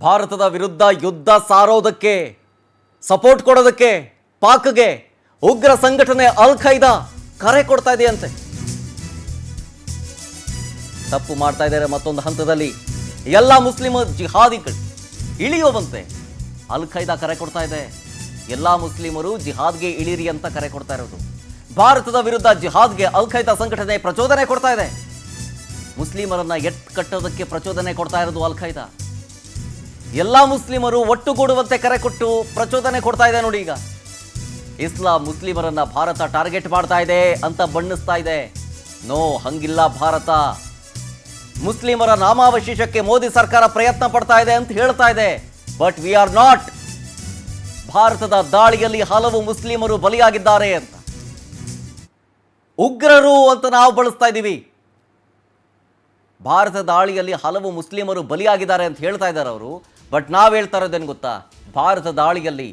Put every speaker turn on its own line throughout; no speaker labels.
ಭಾರತದ ವಿರುದ್ಧ ಯುದ್ಧ ಸಾರೋದಕ್ಕೆ ಸಪೋರ್ಟ್ ಕೊಡೋದಕ್ಕೆ ಪಾಕ್ಗೆ ಉಗ್ರ ಸಂಘಟನೆ ಅಲ್ ಖೈದಾ ಕರೆ ಕೊಡ್ತಾ ಇದೆಯಂತೆ. ತಪ್ಪು ಮಾಡ್ತಾ ಇದ್ದಾರೆ. ಮತ್ತೊಂದು ಹಂತದಲ್ಲಿ ಎಲ್ಲ ಮುಸ್ಲಿಂ ಜಿಹಾದಿಗಳು ಇಳಿಯುವಂತೆ ಅಲ್ ಖೈದಾ ಕರೆ ಕೊಡ್ತಾ ಇದೆ. ಎಲ್ಲ ಮುಸ್ಲಿಮರು ಜಿಹಾದ್ಗೆ ಇಳಿರಿ ಅಂತ ಕರೆ ಕೊಡ್ತಾ ಇರೋದು. ಭಾರತದ ವಿರುದ್ಧ ಜಿಹಾದ್ಗೆ ಅಲ್ ಖೈದಾ ಸಂಘಟನೆ ಪ್ರಚೋದನೆ ಕೊಡ್ತಾ ಇದೆ. ಮುಸ್ಲಿಮರನ್ನ ಕಟ್ಟೋದಕ್ಕೆ ಪ್ರಚೋದನೆ ಕೊಡ್ತಾ ಇರೋದು ಅಲ್ ಖೈದಾ. ಎಲ್ಲ ಮುಸ್ಲಿಮರು ಒಟ್ಟುಗೂಡುವಂತೆ ಕರೆ ಕೊಟ್ಟು ಪ್ರಚೋದನೆ ಕೊಡ್ತಾ ಇದೆ. ನೋಡಿ, ಈಗ ಇಸ್ಲಾಂ ಮುಸ್ಲಿಮರನ್ನ ಭಾರತ ಟಾರ್ಗೆಟ್ ಮಾಡ್ತಾ ಇದೆ ಅಂತ ಬಣ್ಣಿಸ್ತಾ ಇದೆ. ನೋ, ಹಂಗಿಲ್ಲ. ಭಾರತ ಮುಸ್ಲಿಮರ ನಾಮಾವಶೇಷಕ್ಕೆ ಮೋದಿ ಸರ್ಕಾರ ಪ್ರಯತ್ನ ಪಡ್ತಾ ಇದೆ ಅಂತ ಹೇಳ್ತಾ ಇದೆ. But we are not. ಭಾರತದ ದಾಳಿಯಲ್ಲಿ ಹಲವು ಮುಸ್ಲಿಮರು ಬಲಿಯಾಗಿದ್ದಾರೆ ಅಂತ, ಉಗ್ರರು ಅಂತ ನಾವು ಬಳಸ್ತಾ ಇದ್ದೀವಿ. ಭಾರತದ ದಾಳಿಯಲ್ಲಿ ಹಲವು ಮುಸ್ಲಿಮರು ಬಲಿಯಾಗಿದ್ದಾರೆ ಅಂತ ಹೇಳ್ತಾ ಇದ್ದಾರೆ ಅವರು. ಬಟ್ ನಾವು ಹೇಳ್ತಾ ಇರೋದೇನು ಗೊತ್ತಾ? ಭಾರತ ದಾಳಿಯಲ್ಲಿ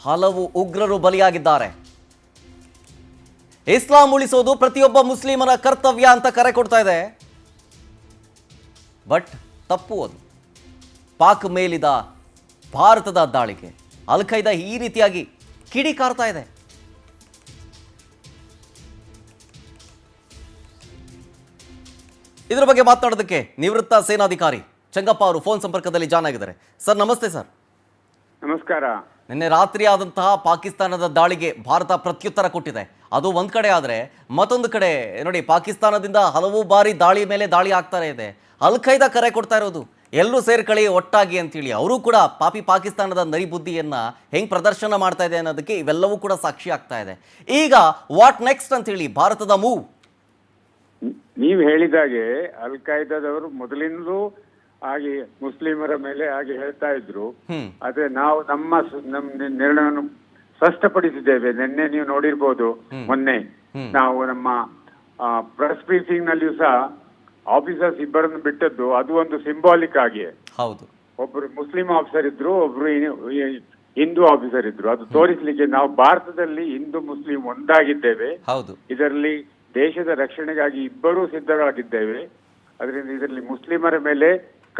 ಹಲವು ಉಗ್ರರು ಬಲಿಯಾಗಿದ್ದಾರೆ. ಇಸ್ಲಾಂ ಉಳಿಸೋದು ಪ್ರತಿಯೊಬ್ಬ ಮುಸ್ಲಿಮನ ಕರ್ತವ್ಯ ಅಂತ ಕರೆ ಕೊಡ್ತಾ ಇದೆ. ಬಟ್ ತಪ್ಪು ಅದು. ಪಾಕ್ ಮೇಲಿದ ಭಾರತದ ದಾಳಿಗೆ ಅಲ್ ಖೈದಾ ಈ ರೀತಿಯಾಗಿ ಕಿಡಿಕಾರ್ತಾ ಇದೆ. ಇದರ ಬಗ್ಗೆ ಮಾತನಾಡೋದಕ್ಕೆ ನಿವೃತ್ತ ಸೇನಾಧಿಕಾರಿ ಚಂಗಪ್ಪ ಅವರು ಫೋನ್ ಸಂಪರ್ಕದಲ್ಲಿ ಜಾಯ್ನ್ ಆಗಿದ್ದಾರೆ. ಸರ್, ನಮಸ್ತೆ ಸರ್.
ನಮಸ್ಕಾರ.
ನಿನ್ನೆ ರಾತ್ರಿ ಆದಂತಹ ಪಾಕಿಸ್ತಾನದ ದಾಳಿಗೆ ಭಾರತ ಪ್ರತ್ಯುತ್ತರ ಕೊಟ್ಟಿದೆ. ಅದು ಒಂದ್ ಕಡೆ ಆದರೆ ಮತ್ತೊಂದು ಕಡೆ ನೋಡಿ, ಪಾಕಿಸ್ತಾನದಿಂದ ಹಲವು ಬಾರಿ ದಾಳಿ ಮೇಲೆ ದಾಳಿ ಆಗ್ತಾ ಇದೆ. ಅಲ್ ಖೈದಾ ಕರೆ ಕೊಡ್ತಾ ಇರೋದು ಎಲ್ಲರೂ ಸೇರ್ಕೊಳ್ಳಿ ಒಟ್ಟಾಗಿ ಅಂತೇಳಿ. ಅವರು ಕೂಡ ಪಾಕಿಸ್ತಾನದ ನರಿ ಬುದ್ಧಿಯನ್ನ ಹೆಂಗ್ ಪ್ರದರ್ಶನ ಮಾಡ್ತಾ ಇದೆ ಅನ್ನೋದಕ್ಕೆ ಇವೆಲ್ಲವೂ ಕೂಡ ಸಾಕ್ಷಿ ಆಗ್ತಾ ಇದೆ. ಈಗ ವಾಟ್ ನೆಕ್ಸ್ಟ್ ಅಂತ ಹೇಳಿ ಭಾರತದ ಮೂವ್.
ನೀವು ಹೇಳಿದಾಗೆ ಅಲ್ ಖೈದಾದವರು ಮೊದಲಿಂದಲೂ ಹಾಗೆ ಮುಸ್ಲಿಮರ ಮೇಲೆ ಹಾಗೆ ಹೇಳ್ತಾ ಇದ್ರು. ಆದ್ರೆ ನಾವು ನಮ್ಮ ನಿರ್ಣಯವನ್ನು ಸ್ಪಷ್ಟಪಡಿಸಿದ್ದೇವೆ. ನಿನ್ನೆ ನೀವು ನೋಡಿರ್ಬೋದು, ಮೊನ್ನೆ ನಾವು ನಮ್ಮ ಪ್ರೆಸ್ ಬ್ರೀಫಿಂಗ್ ನಲ್ಲಿಯೂ ಸಹ ಆಫೀಸರ್ಸ್ ಇಬ್ಬರನ್ನು ಬಿಟ್ಟದ್ದು ಅದು ಒಂದು ಸಿಂಬಾಲಿಕ್ ಆಗಿ.
ಹೌದು,
ಒಬ್ರು ಮುಸ್ಲಿಂ ಆಫೀಸರ್ ಇದ್ರು, ಒಬ್ರು ಹಿಂದೂ ಆಫೀಸರ್ ಇದ್ರು. ಅದು ತೋರಿಸ್ಲಿಕ್ಕೆ ನಾವು ಭಾರತದಲ್ಲಿ ಹಿಂದೂ ಮುಸ್ಲಿಂ ಒಂದಾಗಿದ್ದೇವೆ.
ಹೌದು,
ಇದರಲ್ಲಿ ದೇಶದ ರಕ್ಷಣೆಗಾಗಿ ಇಬ್ಬರೂ ಸಿದ್ಧರಾಗಿದ್ದೇವೆ. ಅದರಿಂದ ಇದರಲ್ಲಿ ಮುಸ್ಲಿಮರ ಮೇಲೆ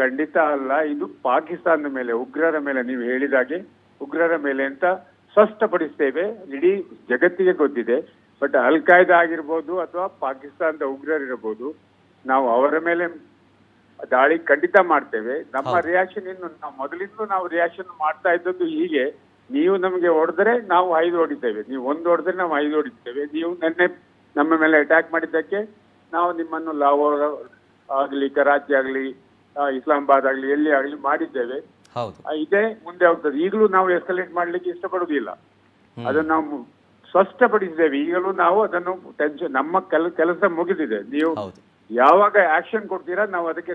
ಖಂಡಿತ ಅಲ್ಲ, ಇದು ಪಾಕಿಸ್ತಾನದ ಮೇಲೆ, ಉಗ್ರರ ಮೇಲೆ, ನೀವು ಹೇಳಿದಾಗೆ ಉಗ್ರರ ಮೇಲೆ ಅಂತ ಸ್ಪಷ್ಟಪಡಿಸ್ತೇವೆ. ಇಡೀ ಜಗತ್ತಿಗೆ ಗೊತ್ತಿದೆ. ಬಟ್ ಅಲ್ ಖೈದಾ ಆಗಿರ್ಬೋದು ಅಥವಾ ಪಾಕಿಸ್ತಾನದ ಉಗ್ರರಿರಬಹುದು, ನಾವು ಅವರ ಮೇಲೆ ದಾಳಿ ಖಂಡಿತ ಮಾಡ್ತೇವೆ. ನಮ್ಮ ರಿಯಾಕ್ಷನ್ ಇನ್ನು ಮೊದಲಿಂದ ನಾವು ರಿಯಾಕ್ಷನ್ ಮಾಡ್ತಾ ಇದ್ದದ್ದು ಹೀಗೆ, ನೀವು ನಮಗೆ ಹೊಡೆದ್ರೆ ನಾವು 5 ಹೊಡಿತೇವೆ, ನೀವು 1 ಹೊಡೆದ್ರೆ ನಾವು 5 ಹೊಡಿತೇವೆ. ನೀವು ನಿನ್ನೆ ನಮ್ಮ ಮೇಲೆ ಅಟ್ಯಾಕ್ ಮಾಡಿದ್ದಕ್ಕೆ ನಾವು ನಿಮ್ಮನ್ನು ಲಾಹೋರ್ ಆಗ್ಲಿ, ಕರಾಚಿ ಆಗ್ಲಿ, ಇಸ್ಲಾಮಾಬಾದ್ ಆಗ್ಲಿ, ಎಲ್ಲಿ ಆಗ್ಲಿ ಮಾಡಿದ್ದೇವೆ. ಇದೇ ಮುಂದೆ ಹೋಗ್ತದೆ. ಈಗಲೂ ನಾವು ಎಸ್ಕಲೇಟ್ ಮಾಡ್ಲಿಕ್ಕೆ ಇಷ್ಟಪಡುವುದಿಲ್ಲ. ಅದನ್ನು ನಾವು ಸ್ಪಷ್ಟಪಡಿಸಿದ್ದೇವೆ. ಈಗಲೂ ನಾವು ಅದನ್ನು ಟೆನ್ಷನ್, ನಮ್ಮ ಕೆಲಸ ಮುಗಿದಿದೆ. ನೀವು ಯಾವಾಗ ಆಕ್ಷನ್ ಕೊಡ್ತೀರಾ ನಾವು ಅದಕ್ಕೆ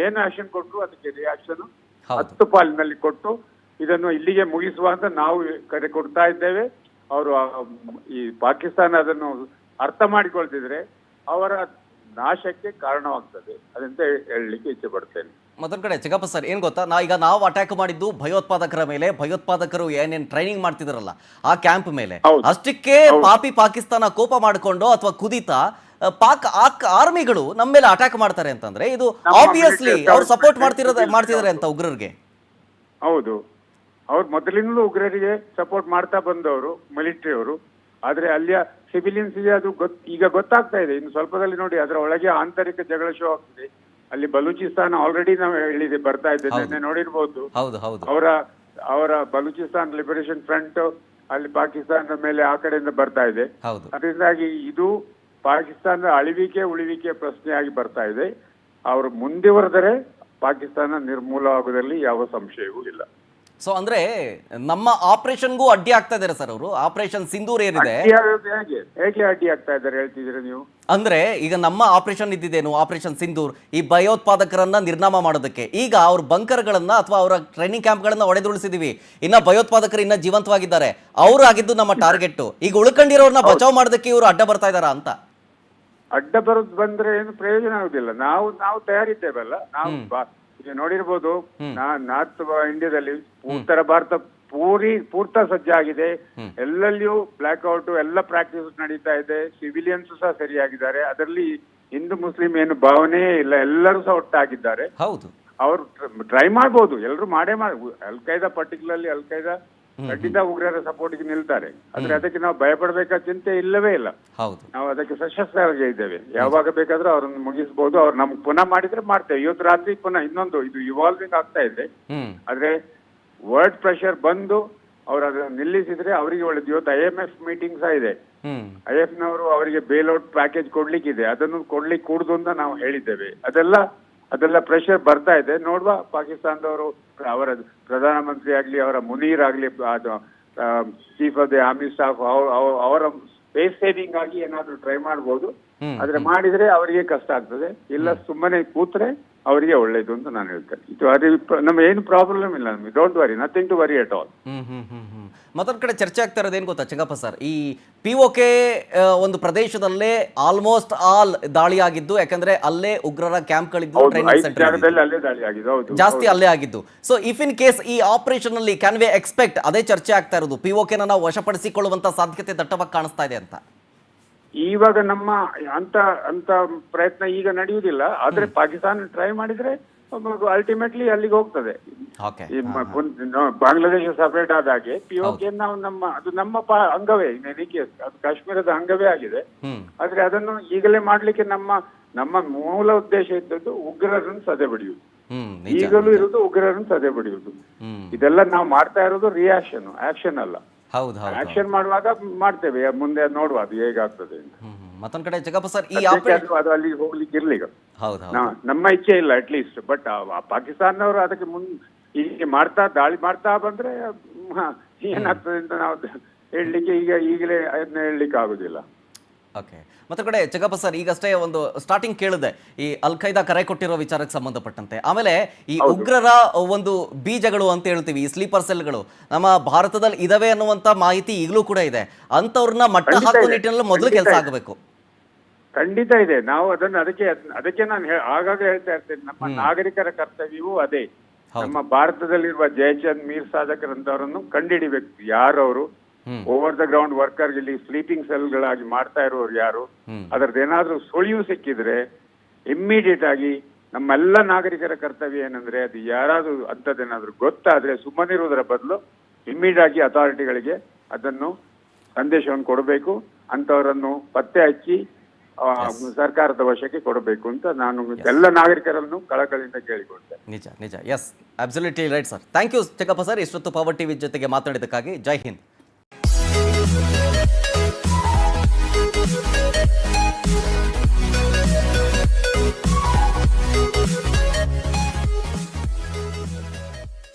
ಏನು ಆಕ್ಷನ್ ಕೊಟ್ಟರು ಅದಕ್ಕೆ ರಿಯಾಕ್ಷನ್ 10 ಪಾಲಿನಲ್ಲಿ ಕೊಟ್ಟು ಇದನ್ನು ಇಲ್ಲಿಗೆ ಮುಗಿಸುವ ಅಂತ ನಾವು ಕರೆ ಕೊಡ್ತಾ ಇದ್ದೇವೆ. ಅವರು ಈ ಪಾಕಿಸ್ತಾನ ಅದನ್ನು ಅರ್ಥ ಮಾಡಿಕೊಳ್ತಿದ್ರೆ ಅವರ ನಾಶಕ್ಕೆ ಕಾರಣವಾಗ್ತದೆ. ಅದಂತ ಹೇಳಲಿಕ್ಕೆ ಇಚ್ಛೆ ಪಡ್ತೇನೆ.
ಮತ್ತೊಂದು ಕಡೆ ಚಿಕ್ಕಪ್ಪ ಸರ್, ಏನ್ ಗೊತ್ತಾ, ನಾವು ಅಟ್ಯಾಕ್ ಮಾಡಿದ್ದು ಭಯೋತ್ಪಾದಕರ ಮೇಲೆ. ಭಯೋತ್ಪಾದಕರು ಏನೇನ್ ಟ್ರೈನಿಂಗ್ ಮಾಡ್ತಿದಾರಲ್ಲ ಆ ಕ್ಯಾಂಪ್ ಮೇಲೆ. ಅಷ್ಟಕ್ಕೆ ಪಾಕಿಸ್ತಾನ ಕೋಪ ಮಾಡಿಕೊಂಡು ಅಥವಾ ಕುದಿತಾ ಆರ್ಮಿಗಳು ನಮ್ಮ ಮೇಲೆ ಅಟ್ಯಾಕ್ ಮಾಡ್ತಾರೆ ಅಂತಂದ್ರೆ ಇದು ಆಬ್ವಿಯಸ್ಲಿ ಅವ್ರು ಸಪೋರ್ಟ್ ಮಾಡ್ತಿದ್ದಾರೆ ಅಂತ ಉಗ್ರರಿಗೆ.
ಹೌದು, ಅವ್ರು ಮೊದಲಿಂದಲೂ ಉಗ್ರರಿಗೆ ಸಪೋರ್ಟ್ ಮಾಡ್ತಾ ಬಂದವರು ಮಿಲಿಟರಿ ಅವರು. ಆದ್ರೆ ಅಲ್ಲಿಯ ಸಿವಿಲಿಯನ್ಸ್ ಗೆ ಅದು ಈಗ ಗೊತ್ತಾಗ್ತಾ ಇದೆ. ಇನ್ನು ಸ್ವಲ್ಪದಲ್ಲಿ ನೋಡಿ ಅದರ ಒಳಗೆ ಆಂತರಿಕ ಜಗಳ ಶೋ ಆಗ್ತದೆ. ಅಲ್ಲಿ ಬಲೂಚಿಸ್ತಾನ ಆಲ್ರೆಡಿ ನಾವು ಹೇಳಿದೆ ಬರ್ತಾ ಇದ್ದೇನೆ, ನೋಡಿರ್ಬೋದು. ಅವರ ಬಲೂಚಿಸ್ತಾನ್ ಲಿಬರೇಷನ್ ಫ್ರಂಟ್ ಅಲ್ಲಿ ಪಾಕಿಸ್ತಾನದ ಮೇಲೆ ಆ ಕಡೆಯಿಂದ ಬರ್ತಾ ಇದೆ. ಅದರಿಂದಾಗಿ ಇದು ಪಾಕಿಸ್ತಾನದ ಉಳಿವಿಕೆ ಪ್ರಶ್ನೆಯಾಗಿ ಬರ್ತಾ ಇದೆ. ಅವರು ಮುಂದುವರೆದರೆ ಪಾಕಿಸ್ತಾನ ನಿರ್ಮೂಲವಾಗುವುದರಲ್ಲಿ ಯಾವ ಸಂಶಯವೂ ಇಲ್ಲ.
ಸೊ ಅಂದ್ರೆ ನಮ್ಮ ಆಪರೇಷನ್ಗೂ ಅಡ್ಡಿ ಆಗ್ತಾ ಇದಾರೆ ಸರ್ ಅವರು. ಆಪರೇಷನ್ ಸಿಂಧೂರ್ ಏನಿದೆ,
ಹೇಗೆ ಅಡ್ಡಿ ಆಗ್ತಾ ಇದ್ದಾರೆ ಹೇಳ್ತಿದ್ರೆ ನೀವು?
ಅಂದ್ರೆ ಈಗ ನಮ್ಮ ಆಪರೇಷನ್ ಇದ್ದಿದ್ದೇನು, ಆಪರೇಷನ್ ಸಿಂಧೂರ್, ಈ ಭಯೋತ್ಪಾದಕರನ್ನ ನಿರ್ನಾಮ ಮಾಡೋದಕ್ಕೆ. ಈಗ ಅವ್ರ ಬಂಕರ್ಗಳನ್ನ ಅಥವಾ ಅವರ ಟ್ರೈನಿಂಗ್ ಕ್ಯಾಂಪ್ಗಳನ್ನ ಒಡೆದುರುಳಿಸಿದೀವಿ. ಇನ್ನ ಭಯೋತ್ಪಾದಕರು ಇನ್ನ ಜೀವಂತವಾಗಿದ್ದಾರೆ, ಅವರು ಆಗಿದ್ದು ನಮ್ಮ ಟಾರ್ಗೆಟ್. ಈಗ ಉಳ್ಕೊಂಡಿರೋರ್ನ ಬಚಾವ್ ಮಾಡೋದಕ್ಕೆ ಇವರು ಅಡ್ಡ ಬರ್ತಾ ಇದಾರ ಅಂತ.
ಅಡ್ಡ ಬರೋದು ಬಂದ್ರೆ ಏನು ಪ್ರಯೋಜನ ಆಗುದಿಲ್ಲ. ನಾವು ತಯಾರಿದ್ದೇವಲ್ಲ. ನಾವು ನೋಡಿರ್ಬೋದು, ನಾರ್ತ್ ಇಂಡಿಯಾದಲ್ಲಿ ಉತ್ತರ ಭಾರತ ಪೂರ್ತ ಸಜ್ಜಾಗಿದೆ. ಎಲ್ಲೆಲ್ಲಿಯೂ ಬ್ಲಾಕ್ ಔಟ್ ಎಲ್ಲ ಪ್ರಾಕ್ಟೀಸ್ ನಡೀತಾ ಇದೆ. ಸಿವಿಲಿಯನ್ಸ್ ಸಹ ಸರಿಯಾಗಿದ್ದಾರೆ. ಅದರಲ್ಲಿ ಹಿಂದೂ ಮುಸ್ಲಿಂ ಏನು ಭಾವನೆ ಇಲ್ಲ, ಎಲ್ಲರೂ ಸಹ ಒಟ್ಟಾಗಿದ್ದಾರೆ. ಅವ್ರು ಟ್ರೈ ಮಾಡ್ಬೋದು, ಎಲ್ಲರೂ ಮಾಡೇ ಅಲ್ ಖೈದಾ ಪರ್ಟಿಕ್ಯುಲರ್ಲಿ ಅಲ್ ಖೈದಾ ಖಂಡಿತ ಉಗ್ರರ ಸಪೋರ್ಟ್ಗೆ ನಿಲ್ತಾರೆ. ಆದ್ರೆ ಅದಕ್ಕೆ ನಾವು ಭಯಪಡಬೇಕಾದ ಚಿಂತೆ ಇಲ್ಲವೇ ಇಲ್ಲ.
ಹೌದು,
ನಾವು ಅದಕ್ಕೆ ಸಶಸ್ತ್ರವಾಗಿ ಇದ್ದೇವೆ. ಯಾವಾಗ ಬೇಕಾದ್ರೂ ಅವ್ರನ್ನ ಮುಗಿಸ್ಬೋದು. ಅವ್ರು ನಮ್ಗೆ ಪುನಃ ಮಾಡಿದ್ರೆ ಮಾಡ್ತೇವೆ. ಇವತ್ತು ರಾತ್ರಿ ಪುನಃ ಇನ್ನೊಂದು ಇದು ಇವಾಲ್ವಿಂಗ್ ಆಗ್ತಾ ಇದೆ. ಆದ್ರೆ ವರ್ಡ್ ಪ್ರೆಷರ್ ಬಂದು ಅವ್ರು ಅದನ್ನ ನಿಲ್ಲಿಸಿದ್ರೆ ಅವರಿಗೆ ಒಳ್ಳೇದು. ಇವತ್ತು IMF ಮೀಟಿಂಗ್ ಸಹ ಇದೆ. IMF ನವರು ಅವರಿಗೆ ಬೇಲ್ಔಟ್ ಪ್ಯಾಕೇಜ್ ಕೊಡ್ಲಿಕ್ಕಿದೆ, ಅದನ್ನು ಕೊಡ್ಲಿಕ್ಕೆ ಕೂಡುದು ಅಂತ ನಾವು ಹೇಳಿದ್ದೇವೆ. ಅದೆಲ್ಲ ಪ್ರೆಷರ್ ಬರ್ತಾ ಇದೆ. ನೋಡುವ, ಪಾಕಿಸ್ತಾನದವರು ಅವರ ಪ್ರಧಾನಮಂತ್ರಿ ಆಗ್ಲಿ, ಅವರ ಮುನೀರ್ ಆಗ್ಲಿ, chief of the army staff ಅವರ ಸ್ಪೇಸ್ ಸೇವಿಂಗ್ ಆಗಿ ಏನಾದ್ರು ಟ್ರೈ ಮಾಡ್ಬೋದು. ಆದ್ರೆ ಮಾಡಿದ್ರೆ ಅವರಿಗೆ ಕಷ್ಟ ಆಗ್ತದೆ. ಇಲ್ಲ ಸುಮ್ಮನೆ ಕೂತ್ರೆ ಅವರಿಗೆ ಒಳ್ಳೇದು ಅಂತ ನಾನು ಹೇಳ್ತೇನೆ. ಇದು ನಮ್ಗೆ ಏನು ಪ್ರಾಬ್ಲಮ್ ಇಲ್ಲ. ನಮ್ಗೆ don't worry, nothing to worry at all.
ಮತ್ತೊಂದು ಕಡೆ ಚರ್ಚೆ ಆಗ್ತಾ ಇರೋದು ಏನು ಗೊತ್ತಾ ಚೆಂಗಪ್ಪ ಸರ್, ಈ POK ಒಂದು ಪ್ರದೇಶದಲ್ಲೇ ಆಲ್ಮೋಸ್ಟ್ ಆಲ್ ದಾಳಿ ಆಗಿದ್ದು, ಯಾಕಂದ್ರೆ ಅಲ್ಲೇ ಉಗ್ರರ ಕ್ಯಾಂಪ್ಗಳಿದ್ದು, ಟ್ರೈನಿಂಗ್ ಸೆಂಟರ್
ಅಲ್ಲೇ ದಾಳಿ ಆಗಿದೆ,
ಜಾಸ್ತಿ ಅಲ್ಲೇ ಆಗಿದ್ದು. ಸೊ ಇಫ್ ಇನ್ ಕೇಸ್ ಈ ಆಪರೇಷನ್ ಅಲ್ಲಿ ಕ್ಯಾನ್ ವಿ ಎಕ್ಸ್ಪೆಕ್ಟ್, ಅದೇ ಚರ್ಚೆ ಆಗ್ತಾ ಇರೋದು, POK ನಾವು ವಶಪಡಿಸಿಕೊಳ್ಳುವಂತ ಸಾಧ್ಯತೆ ದಟ್ಟವಾಗಿ ಕಾಣಿಸ್ತಾ ಇದೆ ಅಂತ?
ಇವಾಗ ನಮ್ಮ ಅಂತ ಪ್ರಯತ್ನ ಈಗ ನಡೆಯುವುದಿಲ್ಲ. ಆದ್ರೆ ಪಾಕಿಸ್ತಾನ ಟ್ರೈ ಮಾಡಿದ್ರೆ ಅಲ್ಟಿಮೇಟ್ಲಿ ಅಲ್ಲಿಗೆ ಹೋಗ್ತದೆ. ಈ ಬಾಂಗ್ಲಾದೇಶ ಸಪರೇಟ್ ಆದ ಹಾಗೆ POK ನಾವು ಅದು ನಮ್ಮ ಅಂಗವೇ, ಅದು ಕಾಶ್ಮೀರದ ಅಂಗವೇ ಆಗಿದೆ. ಆದ್ರೆ ಅದನ್ನು ಈಗಲೇ ಮಾಡ್ಲಿಕ್ಕೆ ನಮ್ಮ ಮೂಲ ಉದ್ದೇಶ ಇದ್ದದ್ದು ಉಗ್ರರನ್ನು ಸದೆ ಬಡಿಯುವುದು. ಈಗಲೂ ಇರುವುದು ಉಗ್ರರನ್ನು ಸದೆ ಬಡಿಯುವುದು. ಇದೆಲ್ಲ ನಾವು ಮಾಡ್ತಾ ಇರೋದು ರಿಯಾಕ್ಷನ್, ಆಕ್ಷನ್ ಅಲ್ಲ. ಆಕ್ಷನ್ ಮಾಡುವಾಗ ಮಾಡ್ತೇವೆ, ಮುಂದೆ ನೋಡುವ ಅದು ಹೇಗಾಗ್ತದೆ ಅಂತ.
ಮತ್ತೊಂದ್ ಕಡೆ ಜಗಪ್ಪ ಸರ್,
ಅದು ಅಲ್ಲಿಗೆ ಹೋಗ್ಲಿಕ್ಕೆ ಇರ್ಲಿಲ್ಲ, ನಮ್ಮ ಇಚ್ಛೆ ಇಲ್ಲ ಅಟ್ ಲೀಸ್ಟ್. ಬಟ್ ಪಾಕಿಸ್ತಾನದವರು ಅದಕ್ಕೆ ಹೀಗೆ ದಾಳಿ ಮಾಡ್ತಾ ಬಂದ್ರೆ ಏನಾಗ್ತದೆ ಅಂತ ನಾವು ಹೇಳಲಿಕ್ಕೆ ಈಗಲೇ ಅದನ್ನ ಹೇಳಲಿಕ್ಕೆ ಆಗುದಿಲ್ಲ.
ಓಕೆ. ಮತ್ತೆ ಕಡೆ ಜಗಪ್ಪ ಸರ್, ಈಗಷ್ಟೇ ಒಂದು ಸ್ಟಾರ್ಟಿಂಗ್ ಕೇಳಿದೆ ಈ ಅಲ್ ಖೈದಾ ಕರೆ ಕೊಟ್ಟಿರೋ ವಿಚಾರಕ್ಕೆ ಸಂಬಂಧಪಟ್ಟಂತೆ. ಆಮೇಲೆ ಈ ಉಗ್ರರ ಒಂದು ಬೀಜಗಳು ಅಂತ ಹೇಳ್ತೀವಿ, ಈ ಸ್ಲೀಪರ್ ಸೆಲ್ಗಳು ನಮ್ಮ ಭಾರತದಲ್ಲಿ ಇದಾವೆ ಅನ್ನುವಂತ ಮಾಹಿತಿ ಈಗಲೂ ಕೂಡ ಇದೆ. ಅಂತವ್ರನ್ನ ಮಟ್ಟ ಹಾಕುವ ನಿಟ್ಟಿನಲ್ಲಿ ಮೊದಲು ಕೆಲಸ ಆಗಬೇಕು.
ಖಂಡಿತ ಇದೆ. ನಾವು ಅದಕ್ಕೆ ನಾನು ಆಗಾಗ ಹೇಳ್ತಾ ಇರ್ತೇನೆ, ನಮ್ಮ ನಾಗರಿಕರ ಕರ್ತವ್ಯವೂ ಅದೇ. ನಮ್ಮ ಭಾರತದಲ್ಲಿರುವ ಜಯಚಂದ್, ಮೀರ್ ಸಾಧಕರ್ ಅಂತವರನ್ನು ಕಂಡುಹಿಡಿಬೇಕು. ಯಾರು ಅವರು ಓವರ್ ದ ಗ್ರೌಂಡ್ ವರ್ಕರ್ ಇಲ್ಲಿ ಸ್ಲೀಪಿಂಗ್ ಸೆಲ್ಗಳಾಗಿ ಮಾಡ್ತಾ ಇರೋರು ಯಾರು, ಅದರದ್ದೇನಾದ್ರೂ ಸುಳಿವು ಸಿಕ್ಕಿದ್ರೆ ಇಮ್ಮಿಡಿಯೇಟ್ ಆಗಿ ನಮ್ಮೆಲ್ಲ ನಾಗರಿಕರ ಕರ್ತವ್ಯ ಏನಂದ್ರೆ, ಅದು ಯಾರಾದ್ರೂ ಅಂತದ್ದೇನಾದ್ರೂ ಗೊತ್ತಾದ್ರೆ ಸುಮ್ಮನಿರುವುದರ ಬದಲು ಇಮ್ಮಿಡಿಯೇಟ್ ಆಗಿ ಅಥಾರಿಟಿಗಳಿಗೆ ಅದನ್ನು ಸಂದೇಶವನ್ನು ಕೊಡಬೇಕು. ಅಂತವರನ್ನು ಪತ್ತೆ ಹಚ್ಚಿ ಸರ್ಕಾರದ ವಶಕ್ಕೆ ಕೊಡಬೇಕು ಅಂತ ನಾನು ಎಲ್ಲ ನಾಗರಿಕರನ್ನು ಕಳಕಳಿಯಿಂದ ಕೇಳಿಕೊಳ್ತೇನೆ.
ನಿಜ. Yes, absolutely right sir. Thank you Chengappa sir, ಇಷ್ಟೊತ್ತು ಪವರ್ ಟಿವಿ ಜೊತೆಗೆ ಮಾತಾಡಿದ್ದಕ್ಕಾಗಿ. ಜೈ ಹಿಂದ್.